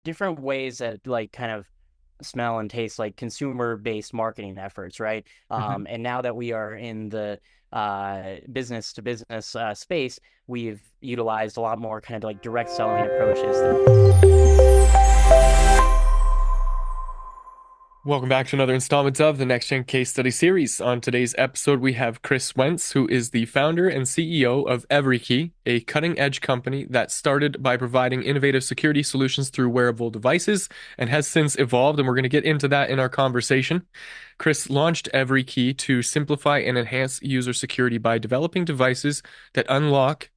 different ways that like kind of smell and taste like consumer-based marketing efforts, right? Mhm. And now that we are in the business to business space, we've utilized a lot more kind of like direct selling approaches. Welcome back to another installment of the Next Gen Case Study Series. On today's episode, we have Chris Wentz, who is the founder and CEO of EveryKey, a cutting edge company that started by providing innovative security solutions through wearable devices and has since evolved. And we're going to get into that in our conversation. Chris launched EveryKey to simplify and enhance user security by developing devices that unlock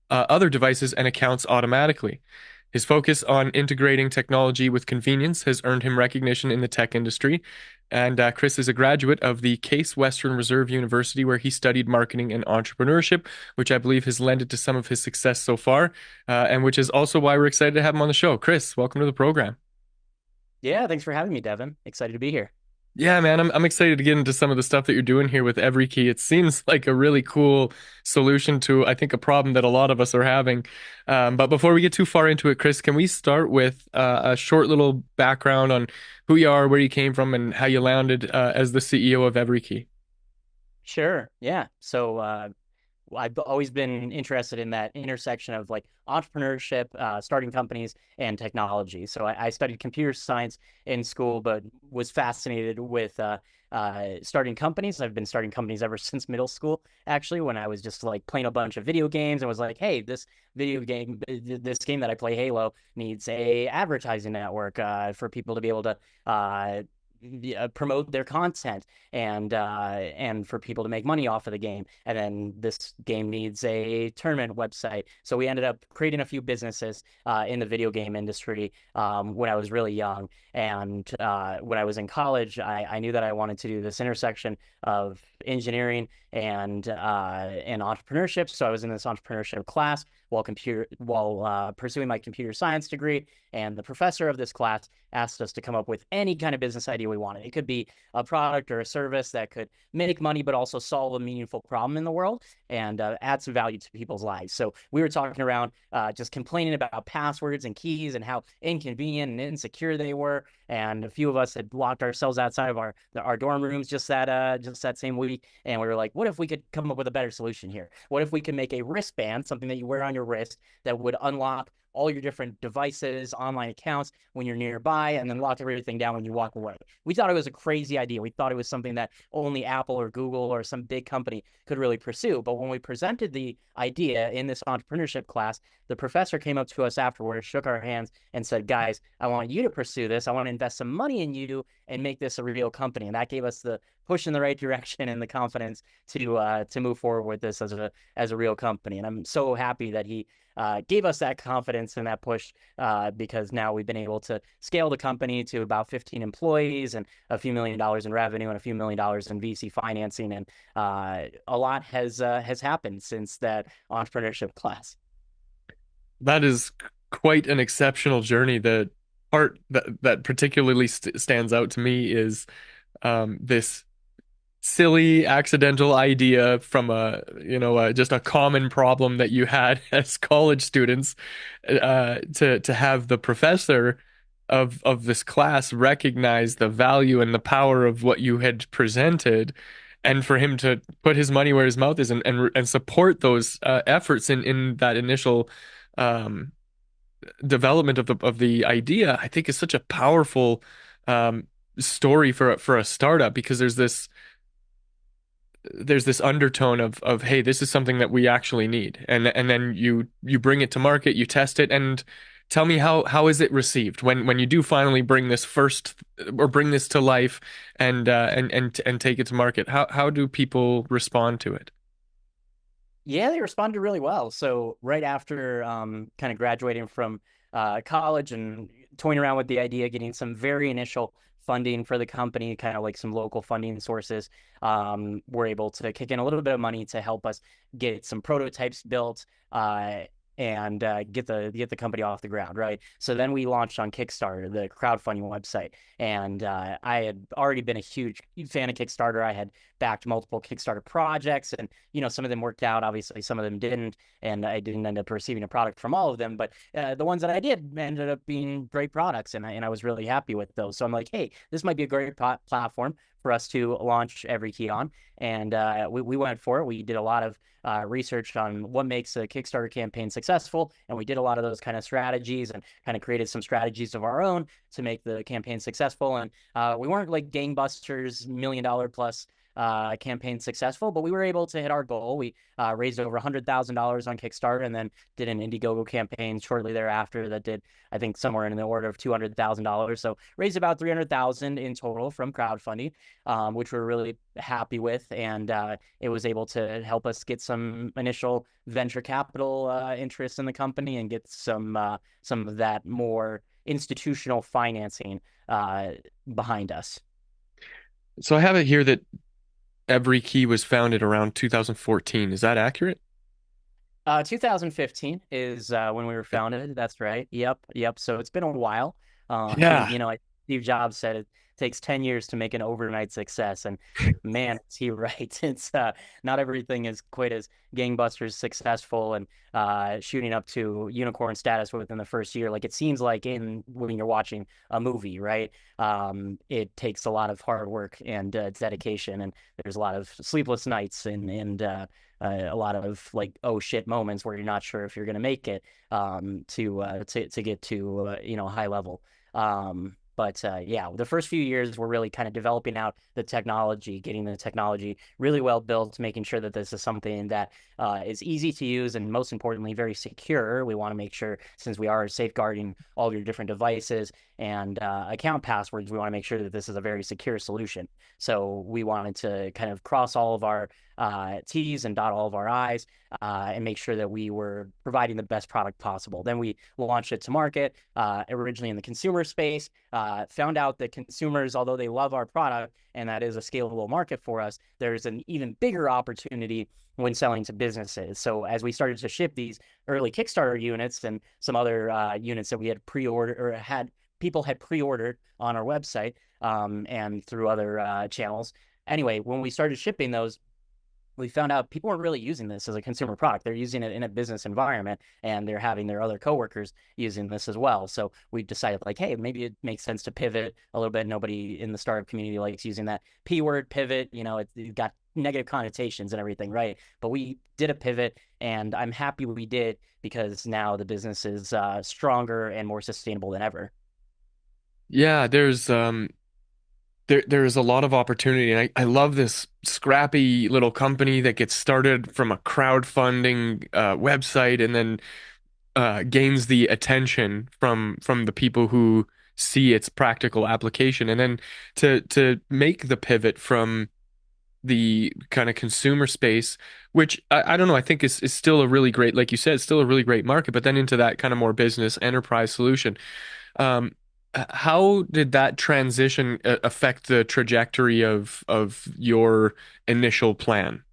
other devices and accounts automatically. His focus on integrating technology with convenience has earned him recognition in the tech industry. And Chris is a graduate of the Case Western Reserve University, where he studied marketing and entrepreneurship, which I believe has lended to some of his success so far, and which is also why we're excited to have him on the show. Chris, welcome to the program. Yeah, thanks for having me, Devin. Excited to be here. Yeah, man, I'm excited to get into some of the stuff that you're doing here with EveryKey. It seems like a really cool solution to, I think, a problem that a lot of us are having. But before we get too far into it, Chris, can we start with a short little background on who you are, where you came from, and how you landed as the CEO of EveryKey? Sure. Yeah. So I've always been interested in that intersection of like entrepreneurship, starting companies, and technology. So I studied computer science in school, but was fascinated with starting companies. I've been starting companies ever since middle school, actually, when I was just like playing a bunch of video games and was like, hey, this game that I play, Halo, needs a advertising network for people to be able to promote their content and for people to make money off of the game. And then this game needs a tournament website. So we ended up creating a few businesses in the video game industry when I was really young. And when I was in college, I knew that I wanted to do this intersection of engineering and entrepreneurship. So I was in this entrepreneurship class while pursuing my computer science degree. And the professor of this class asked us to come up with any kind of business idea we wanted. It could be a product or a service that could make money, but also solve a meaningful problem in the world and add some value to people's lives. So we were talking around just complaining about passwords and keys and how inconvenient and insecure they were. And a few of us had locked ourselves outside of our dorm rooms just that same week. And we were like, what if we could come up with a better solution here? What if we could make a wristband, something that you wear on your wrist, that would unlock all your different devices, online accounts when you're nearby, and then lock everything down when you walk away. We thought it was a crazy idea. We thought it was something that only Apple or Google or some big company could really pursue. But when we presented the idea in this entrepreneurship class, the professor came up to us afterwards, shook our hands, and said, guys, I want you to pursue this. I want to invest some money in you and make this a real company. And that gave us the push in the right direction and the confidence to move forward with this as a real company. And I'm so happy that he gave us that confidence and that push because now we've been able to scale the company to about 15 employees and a few $1 million in revenue and a few $1 million in VC financing. And a lot has happened since that entrepreneurship class. That is quite an exceptional journey. The part that particularly stands out to me is this silly accidental idea from just a common problem that you had as college students to have the professor of this class recognize the value and the power of what you had presented, and for him to put his money where his mouth is and support those efforts in that initial um, development of the idea. I think is such a powerful um, story for a startup, because there's this undertone of hey, this is something that we actually need, and then you bring it to market, you test it. And tell me, how is it received when you do finally bring this first, or bring this to life, and take it to market? How do people respond to it? Yeah, they responded really well. So right after kind of graduating from college and toying around with the idea, getting some very initial funding for the company, kind of like some local funding sources, we're able to kick in a little bit of money to help us get some prototypes built. and get the company off the ground, right? So then we launched on Kickstarter, the crowdfunding website, and I had already been a huge fan of Kickstarter. I had backed multiple Kickstarter projects, and some of them worked out. Obviously, some of them didn't, and I didn't end up receiving a product from all of them. But the ones that I did ended up being great products, and I was really happy with those. So I'm like, hey, this might be a great platform for us to launch EveryKey on, and we went for it. We did a lot of research on what makes a Kickstarter campaign successful, and we did a lot of those kind of strategies and kind of created some strategies of our own to make the campaign successful. And we weren't like gangbusters, $1 million plus campaign successful, but we were able to hit our goal. We raised over $100,000 on Kickstarter, and then did an Indiegogo campaign shortly thereafter that did, I think, somewhere in the order of $200,000. So raised about $300,000 in total from crowdfunding, which we're really happy with, and it was able to help us get some initial venture capital interest in the company and get some of that more institutional financing behind us. So I have it here that EveryKey was founded around 2014. Is that accurate? 2015 is when we were founded. That's right. Yep. So it's been a while. Yeah. Steve Jobs said it takes 10 years to make an overnight success, and man, is he right. It's not everything is quite as gangbusters successful and shooting up to unicorn status within the first year. Like it seems like when you're watching a movie, right? It takes a lot of hard work and dedication, and there's a lot of sleepless nights and a lot of like oh shit moments where you're not sure if you're going to make it to get to high level. But yeah, the first few years we're really kind of developing out the technology, getting the technology really well built, making sure that this is something that is easy to use and most importantly, very secure. We want to make sure, since we are safeguarding all of your different devices and account passwords, we want to make sure that this is a very secure solution. So we wanted to kind of cross all of our T's and dot all of our I's and make sure that we were providing the best product possible. Then we launched it to market, originally in the consumer space, found out that consumers, although they love our product and that is a scalable market for us, there's an even bigger opportunity when selling to businesses. So as we started to ship these early Kickstarter units and some other units that we had pre-ordered or people had pre-ordered on our website and through other channels. Anyway, when we started shipping those, we found out people weren't really using this as a consumer product. They're using it in a business environment, and they're having their other coworkers using this as well. So we decided, like, hey, maybe it makes sense to pivot a little bit. Nobody in the startup community likes using that P word, pivot. It got negative connotations and everything, right? But we did a pivot, and I'm happy we did, because now the business is stronger and more sustainable than ever. Yeah, there's a lot of opportunity, and I love this scrappy little company that gets started from a crowdfunding website and then gains the attention from the people who see its practical application, and then to make the pivot from the kind of consumer space, which I don't know, I think is still a really great, like you said, it's still a really great market, but then into that kind of more business enterprise solution. Um, how did that transition affect the trajectory of your initial plan?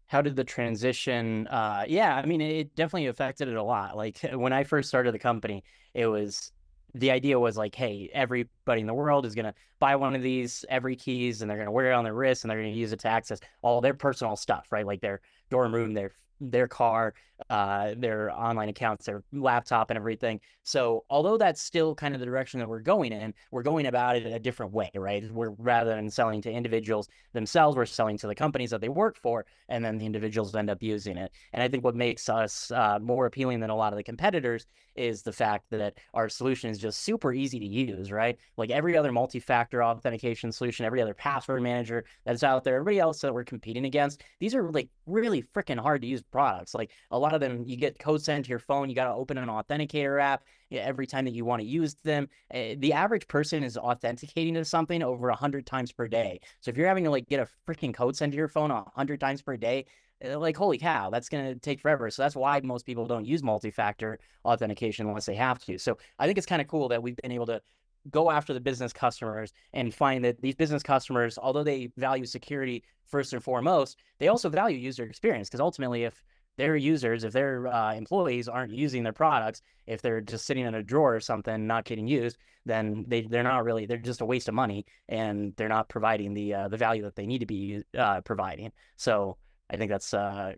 How did the transition yeah, I mean, it definitely affected it a lot. Like when I first started the company, the idea was like, hey, everybody in the world is going to buy one of these EveryKeys, and they're going to wear it on their wrist, and they're going to use it to access all their personal stuff, right? Like their dorm room, their car, their online accounts, their laptop, and everything. So although that's still kind of the direction that we're going in, we're going about it in a different way, right? We're, rather than selling to individuals themselves, we're selling to the companies that they work for, and then the individuals end up using it. And I think what makes us more appealing than a lot of the competitors is the fact that our solution is just super easy to use, right? Like every other multi-factor authentication solution, every other password manager that's out there, everybody else that we're competing against, these are like really freaking hard to use products. Like a lot of them, you get code sent to your phone, you got to open an authenticator app every time that you want to use them. The average person is authenticating to something over 100 times per day. So if you're having to like get a freaking code sent to your phone 100 times per day, like, holy cow, that's going to take forever. So that's why most people don't use multi-factor authentication unless they have to. So I think it's kind of cool that we've been able to go after the business customers and find that these business customers, although they value security first and foremost, they also value user experience, because ultimately, if their users, if their employees aren't using their products, if they're just sitting in a drawer or something, not getting used, then they're not really, they're just a waste of money, and they're not providing the value that they need to be providing. So I think that's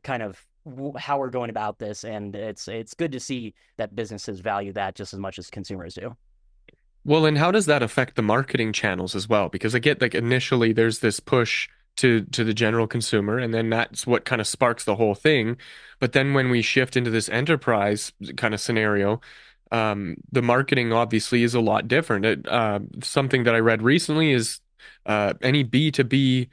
kind of how we're going about this, and it's good to see that businesses value that just as much as consumers do. Well, and how does that affect the marketing channels as well? Because I get like initially there's this push to the general consumer, and then that's what kind of sparks the whole thing. But then when we shift into this enterprise kind of scenario, the marketing obviously is a lot different. Something that I read recently is any B2B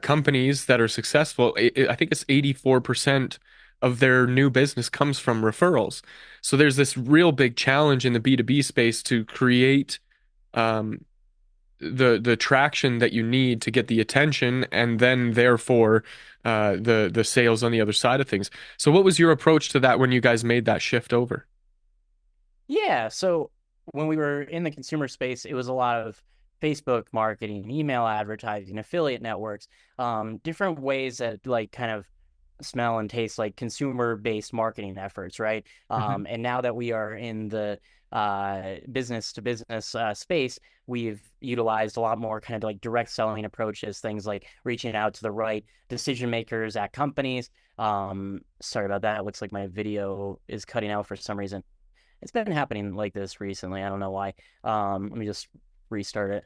companies that are successful, I think it's 84% of their new business comes from referrals. So there's this real big challenge in the B2B space to create um, the traction that you need to get the attention, and then therefore the sales on the other side of things. So what was your approach to that when you guys made that shift over? Yeah. So when we were in the consumer space, it was a lot of Facebook marketing, email advertising, affiliate networks, different ways that like kind of smell and taste like consumer-based marketing efforts, right? Hmm. And now that we are in the business to business space, we've utilized a lot more kind of like direct selling approaches, things like reaching out to the right decision makers at companies. Sorry about that. It looks like my video is cutting out for some reason. It's been happening like this recently. I don't know why. Let me just restart it.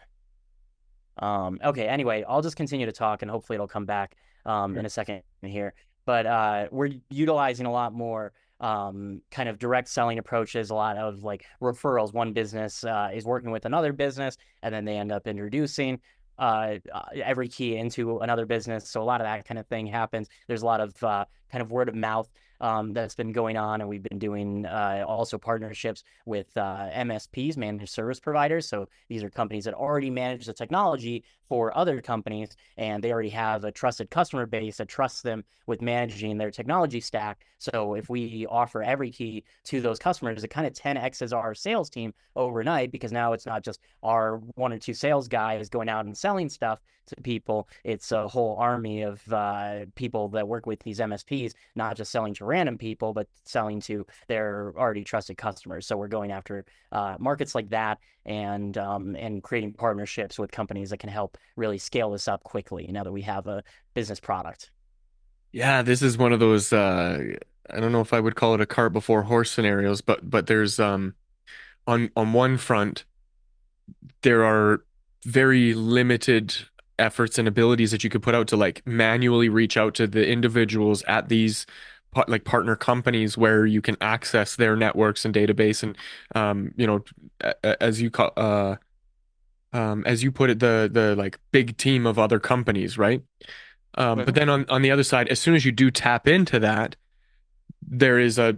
Okay, anyway, I'll just continue to talk and hopefully it'll come back in Sure. a second here. But we're utilizing a lot more kind of direct selling approaches, a lot of like referrals. One business is working with another business, and then they end up introducing every key into another business. So a lot of that kind of thing happens. There's a lot of kind of word of mouth that's been going on, and we've been doing also partnerships with MSPs, managed service providers. So these are companies that already manage the technology for other companies, and they already have a trusted customer base that trusts them with managing their technology stack. So if we offer every key to those customers, it kind of 10x's our sales team overnight, because now it's not just our one or two sales guys going out and selling stuff to people. It's a whole army of people that work with these MSPs, not just selling to random people, but selling to their already trusted customers. So we're going after markets like that, and creating partnerships with companies that can help really scale this up quickly now that we have a business product. Yeah, this is one of those I don't know if I would call it a cart before horse scenarios, but there's on one front there are very limited efforts and abilities that you could put out to like manually reach out to the individuals at these like partner companies where you can access their networks and database and as you call as you put it, the like big team of other companies, right? But Mhm. then on the other side, as soon as you do tap into that, there is a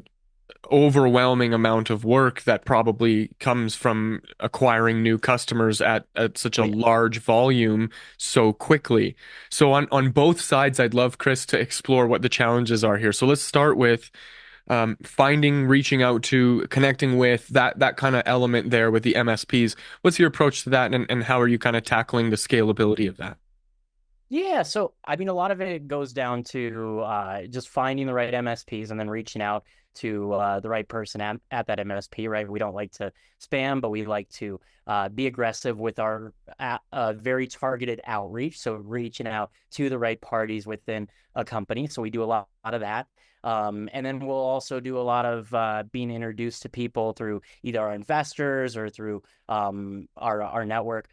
overwhelming amount of work that probably comes from acquiring new customers at such a Oh, yeah. large volume so quickly. So on both sides, I'd love Chris to explore what the challenges are here. So let's start with finding, reaching out to, connecting with that kind of element there with the MSPs. What's your approach to that, and how are you kind of tackling the scalability of that? Yeah, so I mean, a lot of it goes down to just finding the right MSPs and then reaching out to the right person at that MSP, right? We don't like to spam, but we like to be aggressive with our very targeted outreach. So reaching out to the right parties within a company. So we do a lot of that. And then we'll also do a lot of being introduced to people through either our investors or through our network.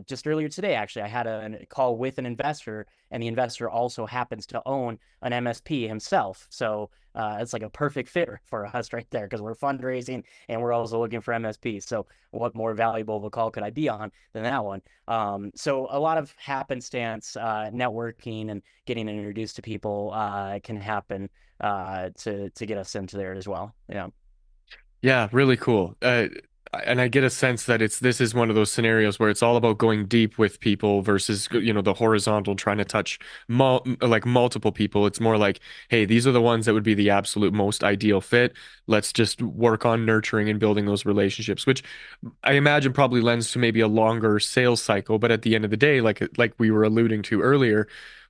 Just earlier today, actually, I had a call with an investor, and the investor also happens to own an MSP himself. So it's like a perfect fit for us right there, because we're fundraising and we're also looking for MSPs. So what more valuable of a call could I be on than that one? So a lot of happenstance, networking, and getting introduced to people can happen to get us into there as well. Yeah. Yeah, really cool. And I get a sense that this is one of those scenarios where it's all about going deep with people versus, the horizontal trying to touch like multiple people. It's more like, hey, these are the ones that would be the absolute most ideal fit. Let's just work on nurturing and building those relationships, which I imagine probably lends to maybe a longer sales cycle. But at the end of the day, like we were alluding to earlier,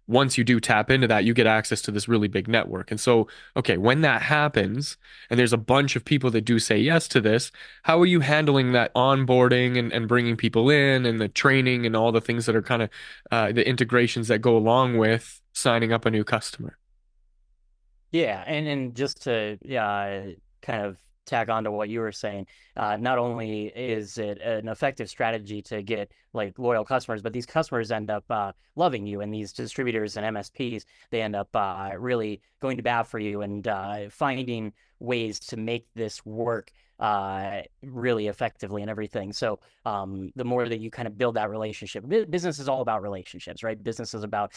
once you do tap into that, you get access to this really big network. And so, okay, when that happens, and there's a bunch of people that do say yes to this, how are you handling that onboarding and bringing people in and the training and all the things that are kind of the integrations that go along with signing up a new customer? Yeah, and just to kind of tag on to what you were saying, not only is it an effective strategy to get like loyal customers, but these customers end up loving you, and these distributors and MSPs, they end up really going to bat for you and finding ways to make this work really effectively and everything. So the more that you kind of build that relationship, business is all about relationships, right? Business is about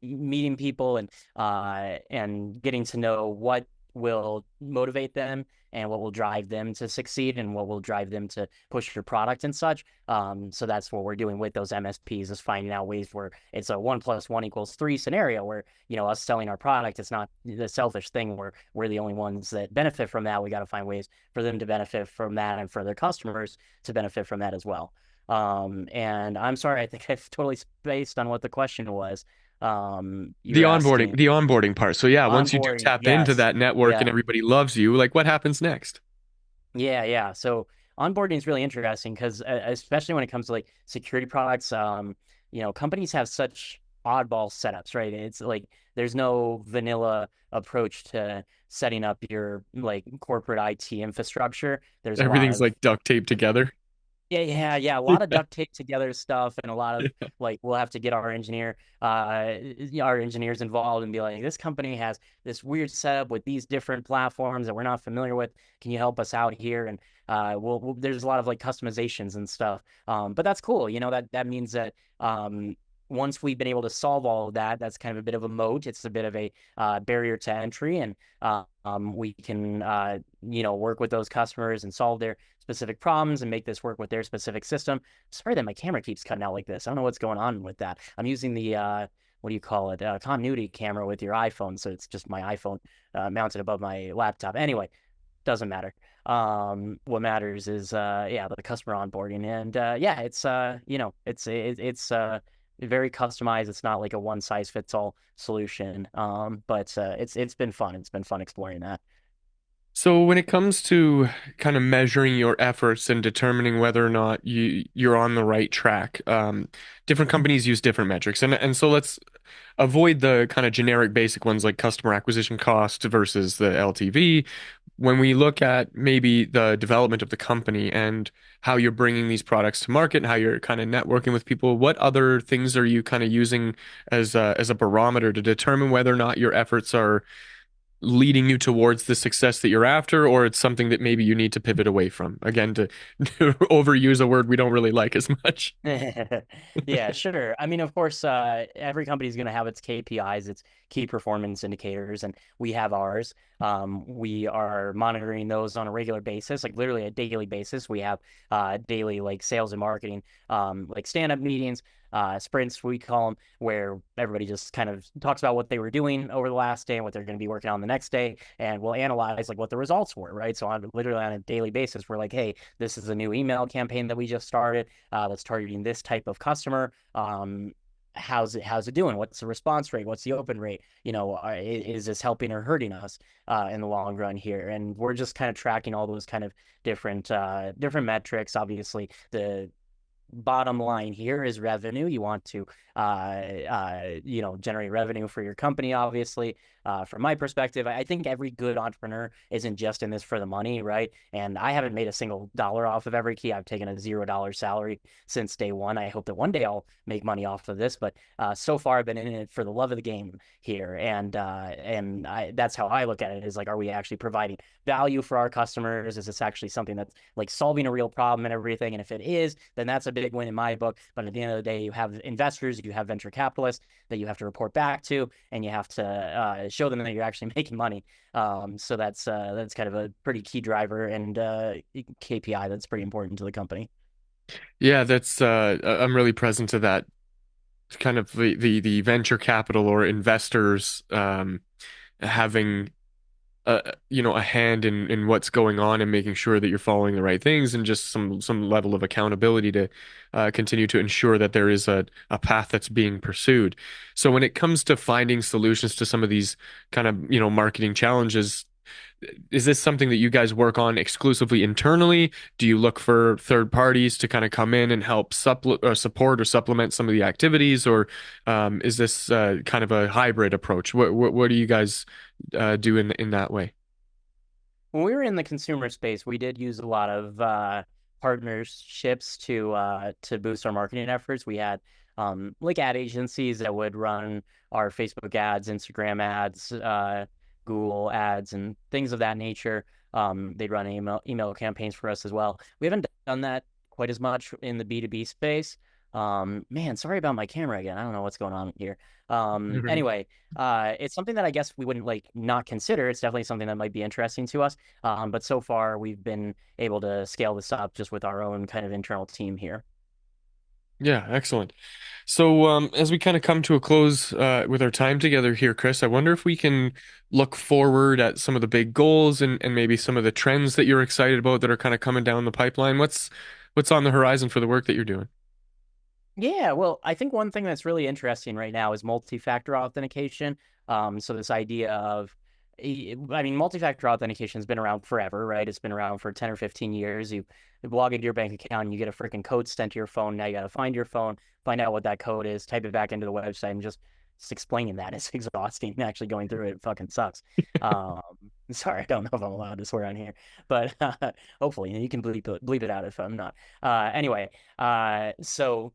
meeting people and getting to know what will motivate them and what will drive them to succeed and what will drive them to push your product and such. So that's what we're doing with those MSPs, is finding out ways where it's a 1+1 = 3 scenario where, us selling our product, it's not the selfish thing where we're the only ones that benefit from that. We got to find ways for them to benefit from that and for their customers to benefit from that as well. And I'm sorry, I think I've totally spaced on what the question was. You The were onboarding, asking the onboarding part. So yeah, once you do onboarding. tap into Yes. that network and Yeah. everybody loves you, like what happens next? Yeah. Yeah. So onboarding is really interesting because especially when it comes to like security products, companies have such oddball setups, right? It's like there's no vanilla approach to setting up your like corporate IT infrastructure. There's a lot Everything's of like duct taped together. yeah. A lot of duct tape together stuff, and a lot of like we'll have to get our engineers involved and be like, this company has this weird setup with these different platforms that we're not familiar with. Can you help us out here? And there's a lot of like customizations and stuff. But that's cool. That means that once we've been able to solve all of that, that's kind of a bit of a moat. It's a bit of a barrier to entry, and we can work with those customers and solve their specific problems and make this work with their specific system. Sorry that my camera keeps cutting out like this. I don't know what's going on with that. I'm using the what do you call it? Continuity camera with your iPhone, so it's just my iPhone mounted above my laptop. Anyway, doesn't matter. What matters is the customer onboarding, and it's very customized. It's not like a one size fits all solution. But it's been fun. It's been fun exploring that. So when it comes to kind of measuring your efforts and determining whether or not you're on the right track, different companies use different metrics, and so let's avoid the kind of generic basic ones like customer acquisition cost versus the LTV. When we look at maybe the development of the company and how you're bringing these products to market and how you're kind of networking with people, what other things are you kind of using as a barometer to determine whether or not your efforts are leading you towards the success that you're after, or it's something that maybe you need to pivot away from? Again, to overuse a word we don't really like as much. Yeah, sure. I mean, of course, every company is going to have its KPIs, its key performance indicators, and we have ours. We are monitoring those on a regular basis, like literally a daily basis. We have daily like sales and marketing, like stand-up meetings, sprints we call them, where everybody just kind of talks about what they were doing over the last day and what they're going to be working on the next day, and we'll analyze like what the results were, right? So literally on a daily basis, we're like, hey, this is a new email campaign that we just started that's targeting this type of customer. How's it doing? What's the response rate? What's the open rate? Is this helping or hurting us in the long run here? And we're just kind of tracking all those kind of different metrics. Obviously, the bottom line here is revenue. You want to generate revenue for your company, obviously. From my perspective, I think every good entrepreneur isn't just in this for the money, right? And I haven't made a single dollar off of EveryKey. I've taken a $0 salary since day one. I hope that one day I'll make money off of this, but so far I've been in it for the love of the game here, and that's how I look at it. Is like, are we actually providing value for our customers? Is this actually something that's like solving a real problem and everything? And if it is, then that's a big win in my book. But at the end of the day, you have investors, you have venture capitalists that you have to report back to, and you have to show them that you're actually making money. So that's kind of a pretty key driver and KPI that's pretty important to the company. Yeah, that's I'm really present to that kind of the venture capital or investors having a hand in what's going on and making sure that you're following the right things, and just some level of accountability to continue to ensure that there is a path that's being pursued. So when it comes to finding solutions to some of these kind of, marketing challenges, is this something that you guys work on exclusively internally? Do you look for third parties to kind of come in and help support or supplement some of the activities, or is this kind of a hybrid approach? What do you guys do in that way? When we were in the consumer space, we did use a lot of partnerships to boost our marketing efforts. We had like ad agencies that would run our Facebook ads, Instagram ads, Google ads, and things of that nature. They'd run email campaigns for us as well. We haven't done that quite as much in the B2B space. Man, sorry about my camera again. I don't know what's going on here. Anyway, it's something that I guess we wouldn't like not consider. It's definitely something that might be interesting to us. But so far we've been able to scale this up just with our own kind of internal team here. Yeah, excellent. So, as we kind of come to a close with our time together here, Chris, I wonder if we can look forward at some of the big goals and maybe some of the trends that you're excited about that are kind of coming down the pipeline. What's on the horizon for the work that you're doing? Yeah, well, I think one thing that's really interesting right now is multi-factor authentication. So this idea of, I mean, multi-factor authentication has been around forever, right? It's been around for 10 or 15 years. You log into your bank account, and you get a freaking code sent to your phone. Now you got to find your phone, find out what that code is, type it back into the website, and just explaining that is exhausting. Actually going through it fucking sucks. Um, sorry, I don't know if I'm allowed to swear on here, but hopefully you can bleep it out if I'm not. Anyway, so.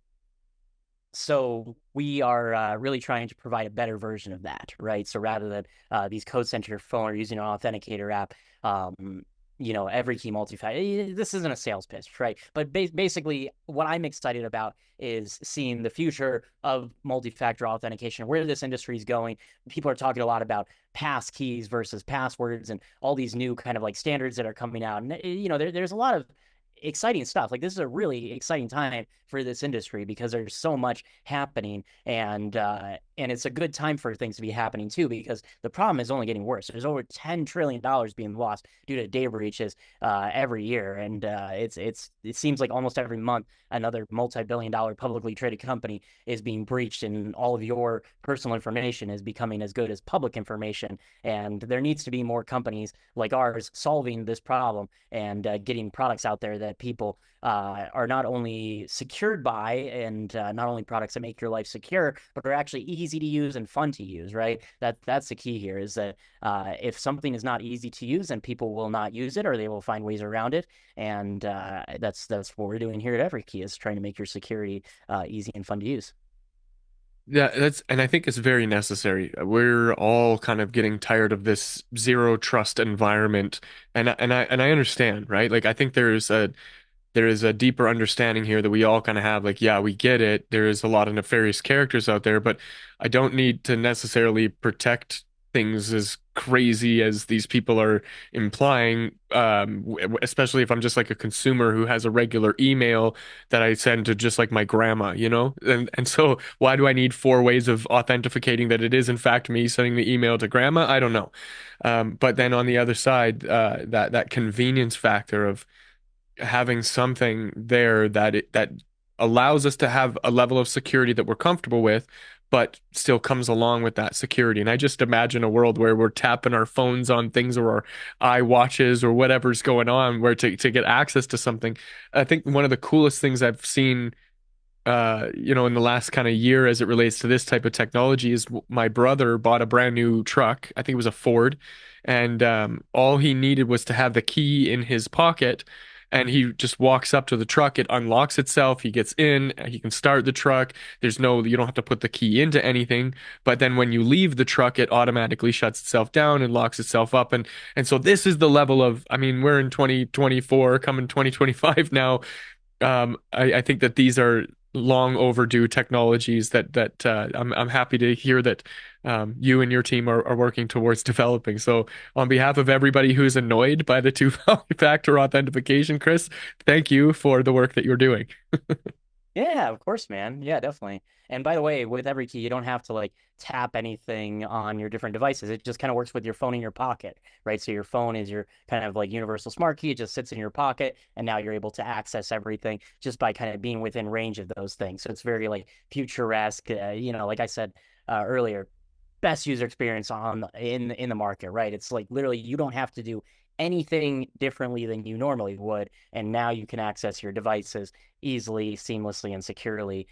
So we are really trying to provide a better version of that, right? So rather than these codes sent to your phone or using an authenticator app, every key multi-factor. This isn't a sales pitch, right? But basically, what I'm excited about is seeing the future of multi-factor authentication, where this industry is going. People are talking a lot about pass keys versus passwords and all these new kind of like standards that are coming out. And there's a lot of exciting stuff. Like this is a really exciting time for this industry because there's so much happening, and it's a good time for things to be happening too, because the problem is only getting worse. There's over $10 trillion being lost due to data breaches every year, and it seems like almost every month another multi-billion-dollar publicly traded company is being breached, and all of your personal information is becoming as good as public information. And there needs to be more companies like ours solving this problem and getting products out there that people are not only secured by, and not only products that make your life secure, but are actually easy to use and fun to use, right? That's the key here, is that if something is not easy to use, then people will not use it, or they will find ways around it. And that's what we're doing here at EveryKey, is trying to make your security easy and fun to use. Yeah, and I think it's very necessary. We're all kind of getting tired of this zero trust environment, and I understand, right? Like I think there is a deeper understanding here that we all kind of have. Like, yeah, we get it. There is a lot of nefarious characters out there, but I don't need to necessarily protect things as crazy as these people are implying, especially if I'm just like a consumer who has a regular email that I send to just like my grandma, you know? And so why do I need four ways of authenticating that it is in fact me sending the email to grandma? I don't know. But then on the other side, that convenience factor of having something there that allows us to have a level of security that we're comfortable with, but still comes along with that security. And I just imagine a world where we're tapping our phones on things, or our iWatches or whatever's going on, where to get access to something. I think one of the coolest things I've seen in the last kind of year as it relates to this type of technology is my brother bought a brand new truck. I think it was a Ford, and all he needed was to have the key in his pocket. And he just walks up to the truck, it unlocks itself, he gets in, he can start the truck. You don't have to put the key into anything. But then when you leave the truck, it automatically shuts itself down and locks itself up. And so this is the level of, I mean, we're in 2024, coming 2025 now. I think that these are long overdue technologies that I'm happy to hear that you and your team are working towards developing. So on behalf of everybody who's annoyed by the two-factor authentication, Chris, thank you for the work that you're doing. Yeah, of course, man. Yeah, definitely. And by the way, with EveryKey, you don't have to like tap anything on your different devices. It just kind of works with your phone in your pocket, right? So your phone is your kind of like universal smart key. It just sits in your pocket, and now you're able to access everything just by kind of being within range of those things. So it's very like futuresque. Like I said earlier, best user experience in the market, right? It's like literally you don't have to do anything differently than you normally would, and now you can access your devices easily, seamlessly, and securely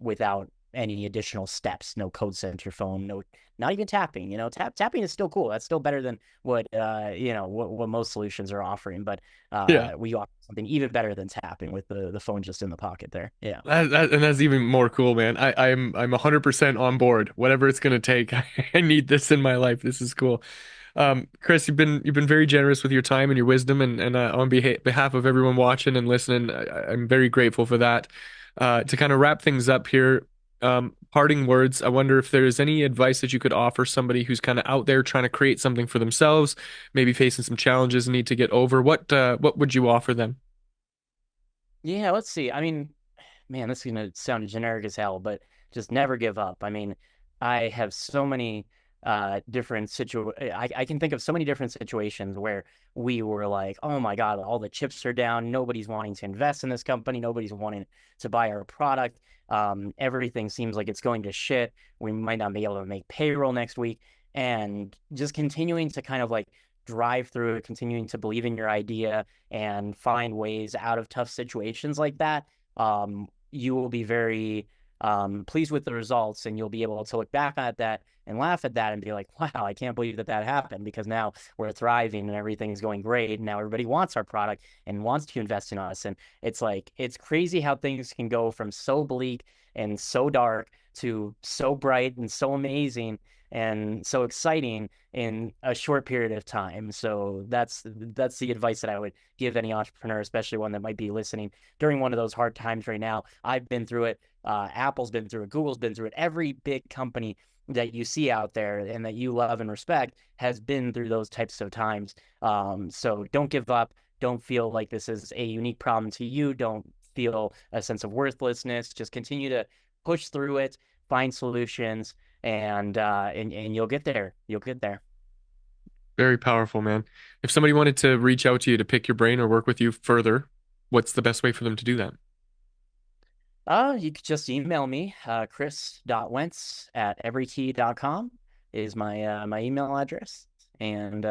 without any additional steps. No code sent to your phone. No, not even tapping. Tapping is still cool. That's still better than what most solutions are offering. But Yeah. we offer something even better than tapping with the phone just in the pocket there. Yeah. And that's even more cool, man. I'm 100% on board. Whatever it's gonna take. I need this in my life. This is cool. Chris, you've been very generous with your time and your wisdom, and on behalf of everyone watching and listening, I'm very grateful for that. To kind of wrap things up here, parting words. I wonder if there's any advice that you could offer somebody who's kind of out there trying to create something for themselves, maybe facing some challenges and need to get over. What would you offer them? Yeah, let's see. I mean, man, this is gonna sound generic as hell, but just never give up. I mean, I have so many different I can think of so many different situations where we were like, oh my God, all the chips are down. Nobody's wanting to invest in this company. Nobody's wanting to buy our product. Everything seems like it's going to shit. We might not be able to make payroll next week. And just continuing to kind of like drive through it, continuing to believe in your idea and find ways out of tough situations like that, you will be very pleased with the results, and you'll be able to look back at that and laugh at that and be like, wow, I can't believe that happened, because now we're thriving and everything's going great. And now everybody wants our product and wants to invest in us. And it's like, it's crazy how things can go from so bleak and so dark to so bright and so amazing and so exciting in a short period of time. So that's the advice that I would give any entrepreneur, especially one that might be listening during one of those hard times right now. I've been through it. Apple's been through it. Google's been through it. Every big company that you see out there and that you love and respect has been through those types of times. So don't give up. Don't feel like this is a unique problem to you. Don't feel a sense of worthlessness. Just continue to push through it, find solutions, and you'll get there. You'll get there. Very powerful, man. If somebody wanted to reach out to you to pick your brain or work with you further, what's the best way for them to do that? You could just email me, chris.wentz@everykey.com is my email address. And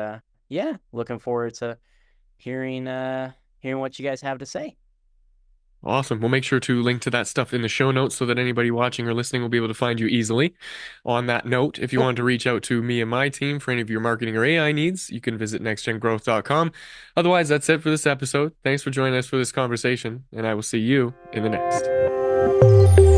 yeah, looking forward to hearing hearing what you guys have to say. Awesome. We'll make sure to link to that stuff in the show notes so that anybody watching or listening will be able to find you easily. On that note, if you Cool. want to reach out to me and my team for any of your marketing or AI needs, you can visit nextgengrowth.com. Otherwise, that's it for this episode. Thanks for joining us for this conversation, and I will see you in the next.